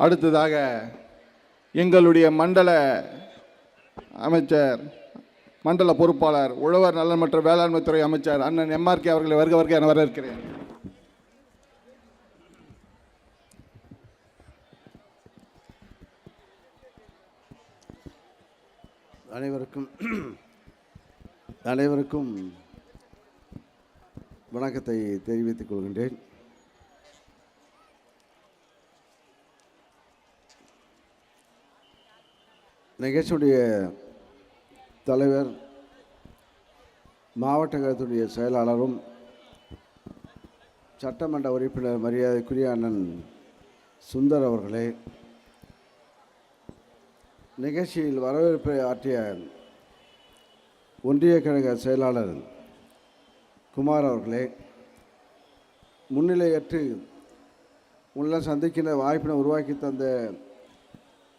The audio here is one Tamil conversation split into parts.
அடுத்ததாக எங்களுடைய மண்டல அமைச்சர், மண்டல பொறுப்பாளர், உழவர் நலன் மற்றும் வேளாண்மைத்துறை அமைச்சர் அண்ணன் MRK அவர்களை வருக என வரவேற்கிறேன். அனைவருக்கும் வணக்கத்தை தெரிவித்துக் கொள்கின்றேன். நிகழ்ச்சியுடைய தலைவர், மாவட்ட கழகத்துடைய செயலாளரும் சட்டமன்ற உறுப்பினர் மரியாதைக்குரிய அண்ணன் சுந்தர் அவர்களே, நிகழ்ச்சியில் வரவேற்பை ஆற்றிய ஒன்றிய கழக செயலாளர் குமார் அவர்களே, முன்னிலையற்று உள்ள சந்திக்கின்ற வாய்ப்பினை உருவாக்கி தந்த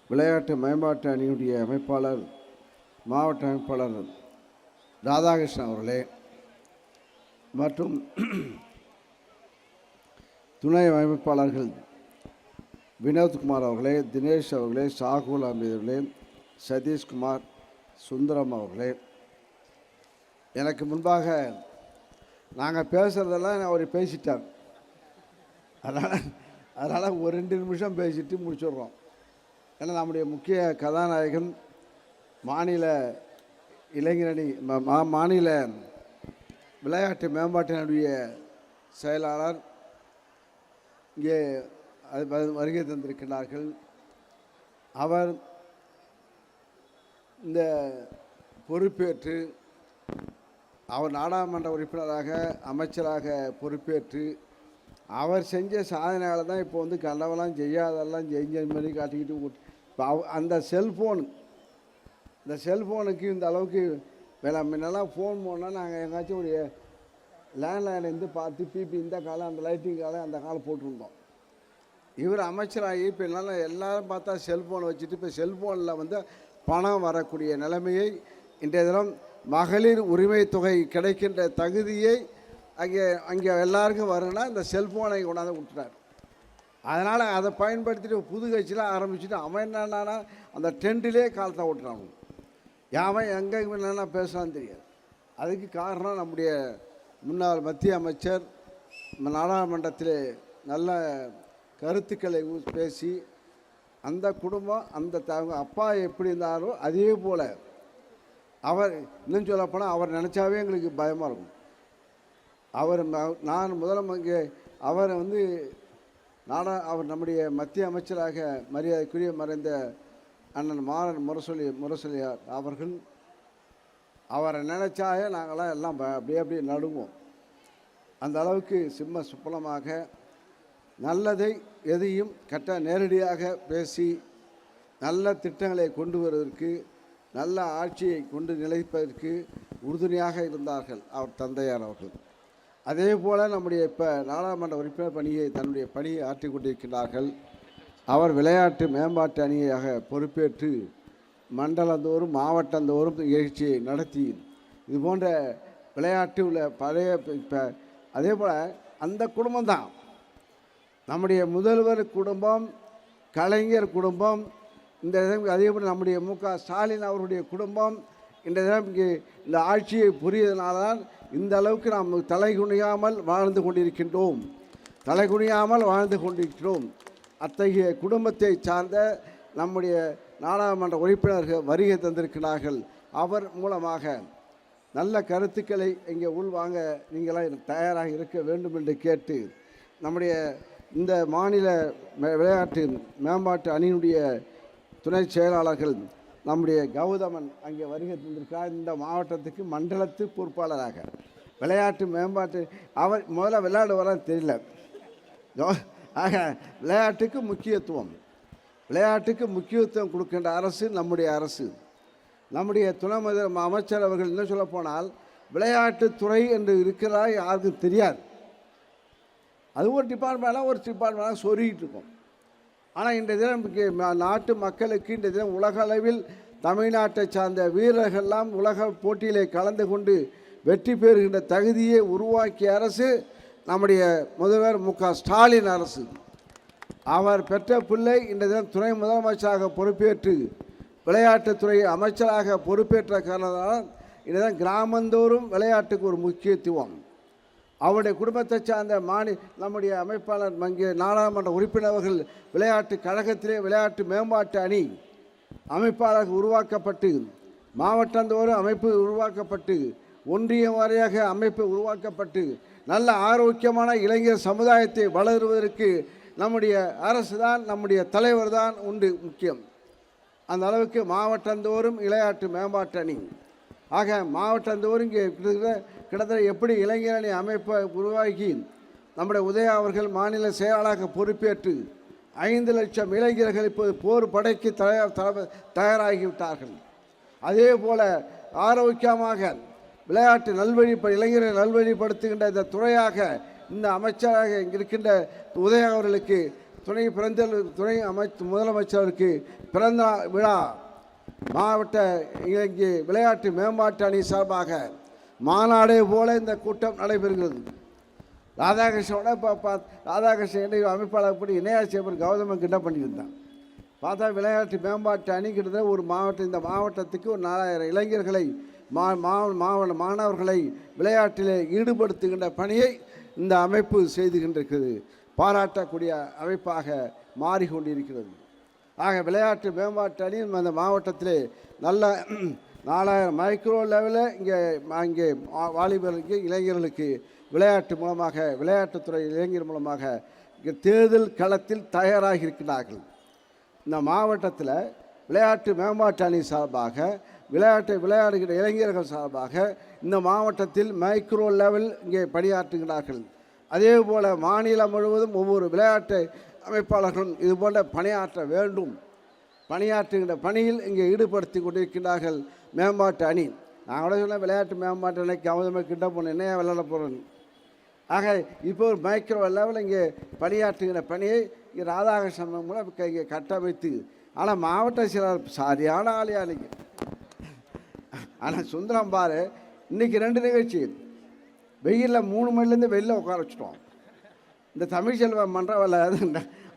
விளையாட்டு மேம்பாட்டு அணியுடைய அமைப்பாளர், மாவட்ட அமைப்பாளர் ராதாகிருஷ்ணன் அவர்களே, மற்றும் துணை அமைப்பாளர்கள் வினோத்குமார் அவர்களே, தினேஷ் அவர்களே, சாகுல் அம்பி அவர்களே, சதீஷ்குமார், சுந்தரம் அவர்களே, எனக்கு முன்பாக நாங்கள் பேசுகிறதெல்லாம் அவர் பேசிட்டார். அதனால் ஒரு 2 நிமிஷம் பேசிட்டு முடிச்சிடுறோம். ஏன்னா நம்முடைய முக்கிய கதாநாயகன் மாநில இளைஞரணி மாநில விளையாட்டு மேம்பாட்டினுடைய செயலாளர் இங்கே வருகை தந்திருக்கிறார்கள். அவர் இந்த பொறுப்பேற்று அவர் நாடாளுமன்ற உறுப்பினராக அமைச்சராக பொறுப்பேற்று அவர் செஞ்ச சாதனையால் தான் இப்போ வந்து கண்டவெல்லாம் செய்யாதெல்லாம் செஞ்ச மாதிரி காட்டிக்கிட்டு இப்போ அந்த செல்ஃபோனுக்கு இந்த அளவுக்கு முன்னெல்லாம் ஃபோன் போனால் நாங்கள் எங்காச்சும் ஒரு லேண்ட்லைன்லேருந்து பார்த்து பிபி இந்த காலம், அந்த லைட்டிங் காலம், அந்த காலம் போட்டிருந்தோம். இவர் அமைச்சராகி இப்போ எல்லோரும் பார்த்தா செல்ஃபோனை வச்சுட்டு இப்போ செல்ஃபோனில் வந்து பணம் வரக்கூடிய நிலைமையை இன்றைய தினம் மகளிர் உரிமை தொகை கிடைக்கின்ற தகுதியை அங்கே எல்லாருக்கும் வருன்னா இந்த செல்ஃபோனை கொண்டாந்து விட்டுட்டார். அதனால் அதை பயன்படுத்திட்டு புது கட்சியில் ஆரம்பிச்சுட்டு அவன் என்னன்னா அந்த டென்ட்டிலே காலத்தை ஓட்டுறான். யாவன் எங்கே என்னென்ன பேசுகிறான்னு தெரியாது. அதுக்கு காரணம் நம்முடைய முன்னாள் மத்திய அமைச்சர் நாடாளுமன்றத்தில் நல்ல கருத்துக்களை பேசி அந்த குடும்பம் அந்த அப்பா எப்படி இருந்தாரோ அதே போல் அவர், இன்னும் சொல்லப்போனால் அவர் நினச்சாவே எங்களுக்கு பயமாக இருக்கும். நான் முதலமைச்சர் அவர் வந்து அவர் நம்முடைய மத்திய அமைச்சராக மரியாதைக்குரிய மறைந்த அண்ணன் மாறன் முரசொலியார் அவர்கள், அவரை நினச்சாவே நாங்களாம் எல்லாம் அப்படியே நடுவோம். அந்த அளவுக்கு சுப்பலமாக நல்லதை எதையும் நேரடியாக பேசி நல்ல திட்டங்களை கொண்டு வருவதற்கு, நல்ல ஆட்சியை கொண்டு நிலைப்பதற்கு உறுதுணையாக இருந்தார்கள் அவர் தந்தையார் அவர்கள். அதே போல் நம்முடைய இப்போ நாடாளுமன்ற உறுப்பினர் தன்னுடைய பணியை ஆற்றி கொண்டிருக்கிறார்கள். அவர் விளையாட்டு மேம்பாட்டு அணியாக பொறுப்பேற்று மண்டலந்தோறும் மாவட்டந்தோறும் நிகழ்ச்சியை நடத்தி இது போன்ற விளையாட்டு உள்ள பழைய இப்போ அதே போல் அந்த குடும்பம்தான் நம்முடைய முதல்வர் குடும்பம், கலைஞர் குடும்பம், இந்த அதே போல் நம்முடைய ஸ்டாலின் அவருடைய குடும்பம் இந்த இந்த ஆட்சியை புரியதனால தான் இந்த அளவுக்கு நாம் தலைகுனியாமல் வாழ்ந்து கொண்டிருக்கிறோம். அத்தகைய குடும்பத்தை சார்ந்த நம்முடைய நாடாளுமன்ற உறுப்பினர்கள் வருகை தந்திருக்கிறார்கள். அவர் மூலமாக நல்ல கருத்துக்களை இங்கே உள்வாங்க நீங்களாம் தயாராக இருக்க வேண்டும் என்று கேட்டு, நம்முடைய இந்த மாநில விளையாட்டு மேம்பாட்டு அணியினுடைய துணை செயலாளர்கள் நம்முடைய கௌதமன் அங்கே வருகை தந்திருக்கிறார். இந்த மாவட்டத்துக்கு மண்டலத்து பொறுப்பாளராக விளையாட்டு மேம்பாட்டு அவர் முதல்ல விளையாடுவாரான்னு தெரியல. ஆக விளையாட்டுக்கு முக்கியத்துவம் கொடுக்கின்ற அரசு நம்முடைய அரசு. நம்முடைய துணை அமைச்சர் அவர்கள் என்ன சொல்ல போனால் விளையாட்டுத்துறை என்று இருக்கிறதா யாருக்கும் தெரியாது. அது ஒரு டிபார்ட்மெண்ட்டாக சொருகிட்டு இருக்கோம். ஆனால் இன்றைய தினம் நாட்டு மக்களுக்கு இன்றைய தினம் உலக அளவில் தமிழ்நாட்டை சார்ந்த வீரர்கள்லாம் உலக போட்டியிலே கலந்து கொண்டு வெற்றி பெறுகின்ற தகுதியை உருவாக்கிய அரசு நம்முடைய முதல்வர் மு.க. ஸ்டாலின் அரசு. அவர் பெற்ற பிள்ளை இன்றைய தினம் துணை முதலமைச்சராக பொறுப்பேற்று விளையாட்டுத்துறை அமைச்சராக பொறுப்பேற்ற காரணத்தால் இன்றைய கிராமந்தோறும் விளையாட்டுக்கு ஒரு முக்கியத்துவம். அவருடைய குடும்பத்தை சார்ந்த நம்முடைய அமைப்பாளர் இங்கே நாடாளுமன்ற உறுப்பினர்கள் விளையாட்டு கழகத்திலே விளையாட்டு மேம்பாட்டு அணி அமைப்பாளர்கள் உருவாக்கப்பட்டு மாவட்டந்தோறும் அமைப்பு உருவாக்கப்பட்டு ஒன்றியம் வாரியாக அமைப்பு உருவாக்கப்பட்டு நல்ல ஆரோக்கியமான இளைஞர் சமுதாயத்தை வளருவதற்கு நம்முடைய அரசு தான் நம்முடைய தலைவர் தான் உண்டு முக்கியம். அந்த அளவுக்கு மாவட்டந்தோறும் விளையாட்டு மேம்பாட்டு அணி ஆக மாவட்டந்தோறும் இங்கே கிட்டத்தட்ட எப்படி இளைஞரணி அமைப்பை உருவாக்கி நம்முடைய உதயா அவர்கள் மாநில செயலாளராக பொறுப்பேற்று 5 லட்சம் இளைஞர்கள் இப்போது போர் படைக்கு தயாராகிவிட்டார்கள். அதே போல் ஆரோக்கியமாக விளையாட்டு இளைஞரை நல்வழிப்படுத்துகின்ற இந்த துறையாக இந்த அமைச்சராக இருக்கின்ற உதயா அவர்களுக்கு துணை முதலமைச்சருக்கு பிறந்த விழா மாவட்ட இங்கே விளையாட்டு மேம்பாட்டு அணி சார்பாக மாநாடே போல இந்த கூட்டம் நடைபெறுகிறது. ராதாகிருஷ்ணனோட ராதாகிருஷ்ணன் அமைப்பாளர் படி இணையாட்சியர் கௌதமன் கிட்ட பண்ணியிருந்தான். பார்த்தா விளையாட்டு மேம்பாட்டு அணி கிட்டத்தட்ட ஒரு இந்த மாவட்டத்துக்கு ஒரு 4000 இளைஞர்களை மாணவர்களை விளையாட்டிலே ஈடுபடுத்துகின்ற பணியை இந்த அமைப்பு செய்துகின்றிருக்கிறது. பாராட்டக்கூடிய அமைப்பாக மாறிக்கொண்டிருக்கிறது. ஆக விளையாட்டு மேம்பாட்டு அணி அந்த மாவட்டத்திலே நல்ல 4000 மைக்ரோ லெவலில் இங்கே வாலிபர்களுக்கு இளைஞர்களுக்கு விளையாட்டு மூலமாக விளையாட்டுத்துறை இளைஞர் மூலமாக தேர்தல் களத்தில் தயாராகி இருக்கிறார்கள். இந்த மாவட்டத்தில் விளையாட்டு மேம்பாட்டு அணி சார்பாக விளையாடுகிற இளைஞர்கள் சார்பாக இந்த மாவட்டத்தில் மைக்ரோ லெவல் இங்கே பணியாற்றுகிறார்கள். அதே போல் மாநிலம் முழுவதும் ஒவ்வொரு விளையாட்டு அமைப்பாளர்களும் இது போன்ற பணியாற்ற வேண்டும். பணியாற்றுகின்ற பணியில் இங்கே ஈடுபடுத்தி கொண்டிருக்கிறார்கள் மேம்பாட்டு அணி. நான் கூட சொன்ன விளையாட்டு மேம்பாட்டு அணிக்கு அவதமே கிட்ட போன என்னையா விளையாட போகிறேன். ஆக இப்போ ஒரு மைக்ரோ லெவலில் இங்கே பணியாற்றுகிற பணியை இங்கே ராதாகிருஷ்ணன் மூலம் இங்கே கட்டமைத்து ஆனால் மாவட்ட செயலாளர் சரியான ஆலையாளிங்க. ஆனால் சுந்தரம் பாரு இன்றைக்கி 2 நிகழ்ச்சி வெயிலில் 3 மணிலேருந்து வெளில உட்கார வச்சுட்டோம். இந்த தமிழ்ச்செல்வம் மன்ற வேலை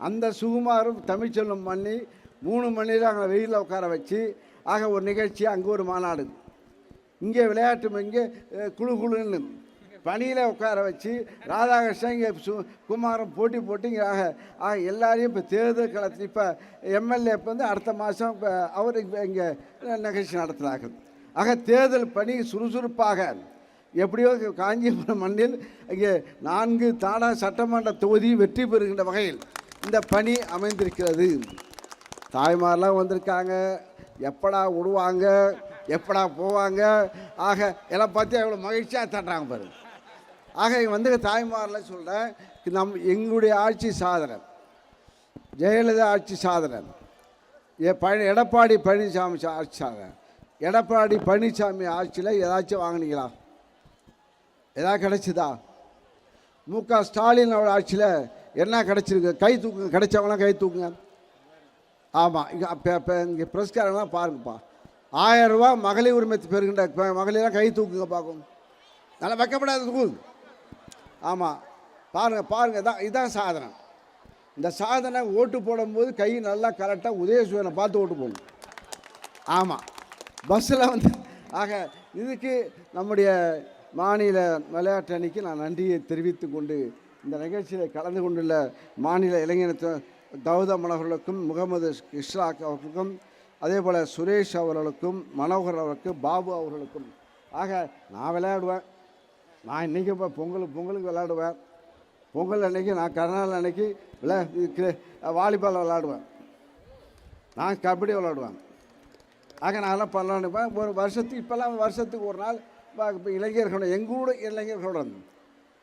அந்த சுகுமாரும் தமிழ்ச்செல்வம் பண்ணி 3 மணி நேரம் அங்கே வெயிலில் உட்கார வச்சு ஆக ஒரு நிகழ்ச்சி அங்கே ஒரு மாநாடு இங்கே விளையாட்டு இங்கே குழுன்னு பணியில் உட்கார வச்சு ராதாகிருஷ்ணன் இங்கே குமாரம் போட்டு இங்கே ஆக எல்லாரையும் இப்போ தேர்தல் களத்தில் இப்போ எம்எல்ஏ இப்போ அடுத்த மாதம் இப்போ அவர் இங்கே நிகழ்ச்சி நடத்துகிறார்கள். ஆக தேர்தல் பணி சுறுசுறுப்பாக எப்படியோ காஞ்சிபுரம் மண்ணில் இங்கே 4 தாடா சட்டமன்ற தொகுதி வெற்றி பெறுகின்ற வகையில் இந்த பணி அமைந்திருக்கிறது. தாய்மாரெலாம் வந்திருக்காங்க, எப்படா விடுவாங்க எப்படா போவாங்க. ஆக எல்லாம் பார்த்து எவ்வளோ மகிழ்ச்சியாக தட்டுறாங்க பாருங்க. ஆக வந்து தாய்மாரெலாம் சொல்கிறேன், எங்களுடைய ஆட்சி சாதனை, ஜெயலலிதா ஆட்சி சாதனை, எடப்பாடி பழனிசாமி ஆட்சி சாதனை. எடப்பாடி பழனிசாமி ஆட்சியில் ஏதாச்சும் வாங்கினீங்களா? ஏதாவது கிடைச்சிதா? முக ஸ்டாலின் அவரோட ஆட்சியில் என்ன கிடச்சிருக்கு? கை தூக்குங்க, கிடைச்சவங்களாம் கை தூக்குங்க. ஆமாம், இங்கே புரஸ்காரங்களாம் பாருங்கப்பா. 1000 ரூபா மகளிர் உரிமை பெறுகின்ற மகளிரெலாம் கை தூக்குங்க பார்க்கும். நல்லா வைக்கப்படாத தூக்கு. ஆமாம், பாருங்கள் இதான் சாதனை. இந்த சாதனை ஓட்டு போடும்போது கை நல்லா கரெக்டாக உதயசூரனை பார்த்து ஓட்டு போடணும். ஆமாம், பஸ்ஸில் வந்து ஆக இதுக்கு நம்முடைய மாநில விளையாட்டு அணிக்கு நான் நன்றியை தெரிவித்து கொண்டு இந்த நிகழ்ச்சியில் கலந்து கொண்டுள்ள மாநில இளைஞர் கௌதம் அவர்களுக்கும் முகமது இஷ்ராக் அவர்களுக்கும் அதே போல் சுரேஷ் அவர்களுக்கும் மனோகர் அவர்களுக்கும் பாபு அவர்களுக்கும் ஆக நான் விளையாடுவேன். நான் இன்றைக்கி இப்போ பொங்கலுக்கு விளையாடுவேன். பொங்கல் அன்றைக்கி நான் கருநாள் அன்றைக்கி வாலிபால் விளையாடுவேன். நான் கபடி விளையாடுவேன். ஆக நான்லாம் விளையாடுவேன். ஒரு வருஷத்துக்கு இப்போல்லாம் வருஷத்துக்கு ஒரு நாள் இப்போ இளைஞர்களோட எங்கூட இளைஞர்களோட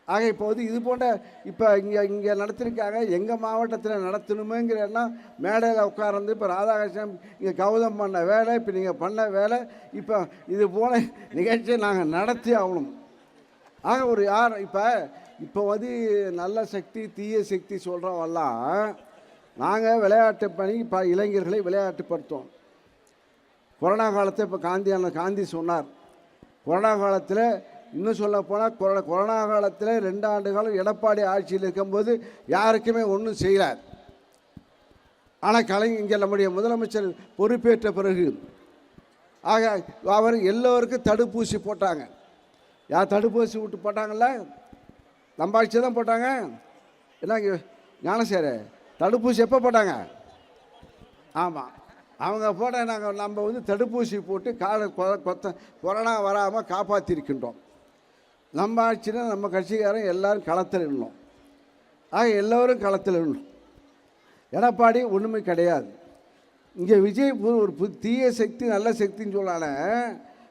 ஆக இப்போது இது போன்ற இப்போ இங்கே நடத்திருக்காங்க. எங்கள் மாவட்டத்தில் நடத்தணுமேங்கிற எண்ணம் மேடையில் உட்கார்ந்து இப்போ ராதாகிருஷ்ணன் இங்கே கௌதம் பண்ண வேலை, இப்போ நீங்கள் பண்ண வேலை, இப்போ இது போல நிகழ்ச்சியை நாங்கள் நடத்தி ஆகணும். ஆக ஒரு இப்போ வந்து நல்ல சக்தி தீய சக்தி சொல்கிறவெல்லாம் நாங்கள் விளையாட்டு பணி இப்போ இளைஞர்களை விளையாட்டுப்படுத்தோம். கொரோனா காலத்தை இப்போ காந்தி சொன்னார். கொரோனா காலத்தில் இன்னும் சொல்ல போனால் கொரோனா காலத்தில் 2 ஆண்டு காலம் எடப்பாடி ஆட்சியில் இருக்கும்போது யாருக்குமே ஒன்றும் செய்யலார். ஆனால் இங்கே நம்முடைய முதலமைச்சர் பொறுப்பேற்ற பிறகு ஆக அவர் எல்லோருக்கும் தடுப்பூசி போட்டாங்க. யார் தடுப்பூசி விட்டு போட்டாங்கல்ல? நம்ம ஆட்சி தான் போட்டாங்க. என்னங்க ஞானசேர தடுப்பூசி எப்போ போட்டாங்க? ஆமாம், அவங்க போட்ட நம்ம வந்து தடுப்பூசி போட்டு கொரோனா வராமல் காப்பாற்றிருக்கின்றோம். நம்ம ஆட்சியில் நம்ம கட்சிக்காரன் எல்லோரும் களத்தில் இருந்தோம். ஆக எல்லோரும் களத்தில் இருந்தோம். எடப்பாடி ஒன்றுமே கிடையாது. இங்கே விஜய் ஒரு தீய சக்தி நல்ல சக்தின்னு சொல்லான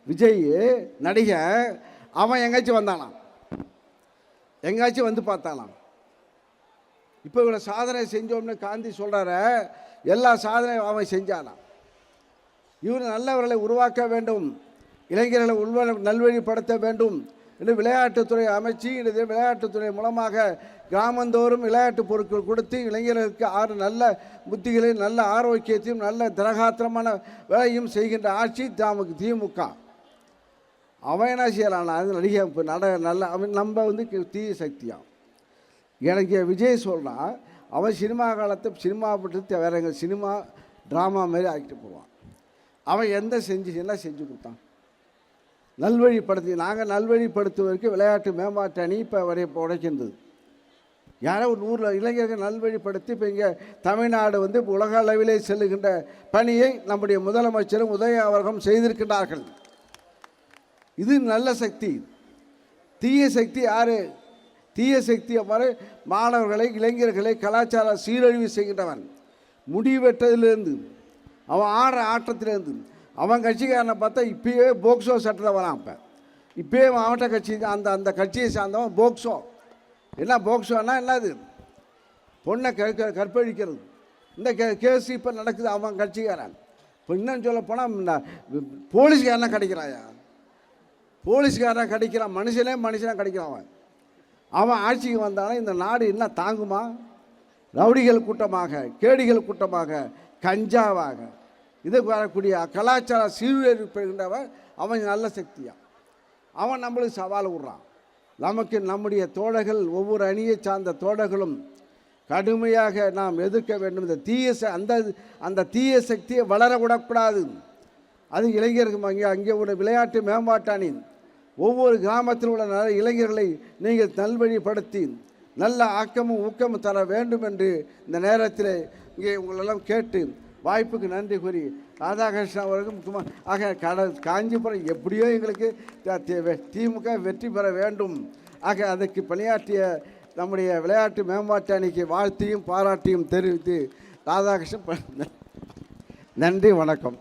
விஜய் நடிகன் அவன் எங்கேயாச்சும் வந்தானாம், எங்கேயாச்சும் வந்து பார்த்தானாம். இப்போ இவ்வளோ சாதனை செஞ்சோம்னு காந்தி சொல்கிறார, எல்லா சாதனையும் அவன் செஞ்சானாம். இவர் நல்லவர்களை உருவாக்க வேண்டும், இளைஞர்களை நல்வழிப்படுத்த வேண்டும் என்று விளையாட்டுத்துறை அமைச்சு விளையாட்டுத்துறை மூலமாக கிராமந்தோறும் விளையாட்டு பொருட்கள் கொடுத்து இளைஞர்களுக்கு நல்ல புத்திகளையும் நல்ல ஆரோக்கியத்தையும் நல்ல திரகாத்திரமான வேலையும் செய்கின்ற ஆட்சி திமுக. அவன் என்ன செய்யலாம்? அது நடிகை நல்ல அவன் நம்ம வந்து தீய சக்தியான். எனக்கு விஜய் சொல்கிறான், அவன் சினிமா காலத்தை சினிமா பட்டு வேற எங்கள் சினிமா ட்ராமா மாதிரி ஆக்கிட்டு போவான். அவன் என்ன செஞ்சு கொடுத்தான்? நல்வழிப்படுத்தி நாங்கள் நல்வழிப்படுத்துவதற்கு விளையாட்டு மேம்பாட்டு அணி இப்போ உடைக்கின்றது. யாரோ ஒரு 100 இளைஞர்கள் நல்வழிப்படுத்தி இப்போ இங்கே தமிழ்நாடு வந்து உலக அளவிலே செல்லுகின்ற பணியை நம்முடைய முதலமைச்சரும் உதய அவர்களும் செய்திருக்கின்றார்கள். இது நல்ல சக்தி. தீய சக்தி யார்? தீய சக்தி அவ்வாறு மாணவர்களை இளைஞர்களை கலாச்சார சீரழிவு செய்கின்றவன். முடிவெட்டதிலிருந்து அவன் ஆடுற ஆட்டத்திலேருந்து அவன் கட்சிக்காரனை பார்த்தா இப்பயே போக்சோ சட்டத்தில் வரான். இப்பயே மாவட்ட கட்சி அந்த கட்சியை சார்ந்தவன் போக்சோ. என்ன போக்சோன்னா என்னது? பொண்ணை கற்பழிக்கிறது. இந்த கேஸ் இப்போ நடக்குது. அவன் கட்சிக்காரன். இப்போ இன்னும் சொல்ல போனால் போலீஸ்காரனா கிடைக்கிறாயா? போலீஸ்காரன் கிடைக்கிறான். மனுஷனாக கிடைக்கிறான். அவன் ஆட்சிக்கு வந்தாலும் இந்த நாடு என்ன தாங்குமா? ரவுடிகள் கூட்டமாக, கேடிகள் கூட்டமாக, கஞ்சாவாக இது வரக்கூடிய கலாச்சார சீர்திருத்தவன் அவன் நல்ல சக்தியாக. அவன் நம்மளுக்கு சவால் விடுறான். நமக்கு நம்முடைய தோழர்கள் ஒவ்வொரு அணியை சார்ந்த தோழர்களும் கடுமையாக நாம் எதிர்க்க வேண்டும். இந்த அந்த தீய சக்தியை வளரவிடக்கூடாது. அது இளைஞர்கள் அங்கே ஒரு விளையாட்டு மேம்பாட்டு அணி ஒவ்வொரு கிராமத்தில் உள்ள நல்ல இளைஞர்களை நீங்கள் நல்வழிப்படுத்தி நல்ல ஆக்கமும் ஊக்கமும் தர வேண்டும் என்று இந்த நேரத்தில் இங்கே உங்களெல்லாம் கேட்டு வாய்ப்புக்கு நன்றி கூறி ராதாகிருஷ்ணன் அவர்களுக்கும் முக்கியமாக காஞ்சிபுரம் எப்படியோ எங்களுக்கு திமுக வெற்றி பெற வேண்டும். அதற்கு பணியாற்றிய நம்முடைய விளையாட்டு மேம்பாட்டு அணிக்கு வாழ்த்தையும் பாராட்டியும் தெரிவித்து ராதாகிருஷ்ணன் நன்றி, வணக்கம்.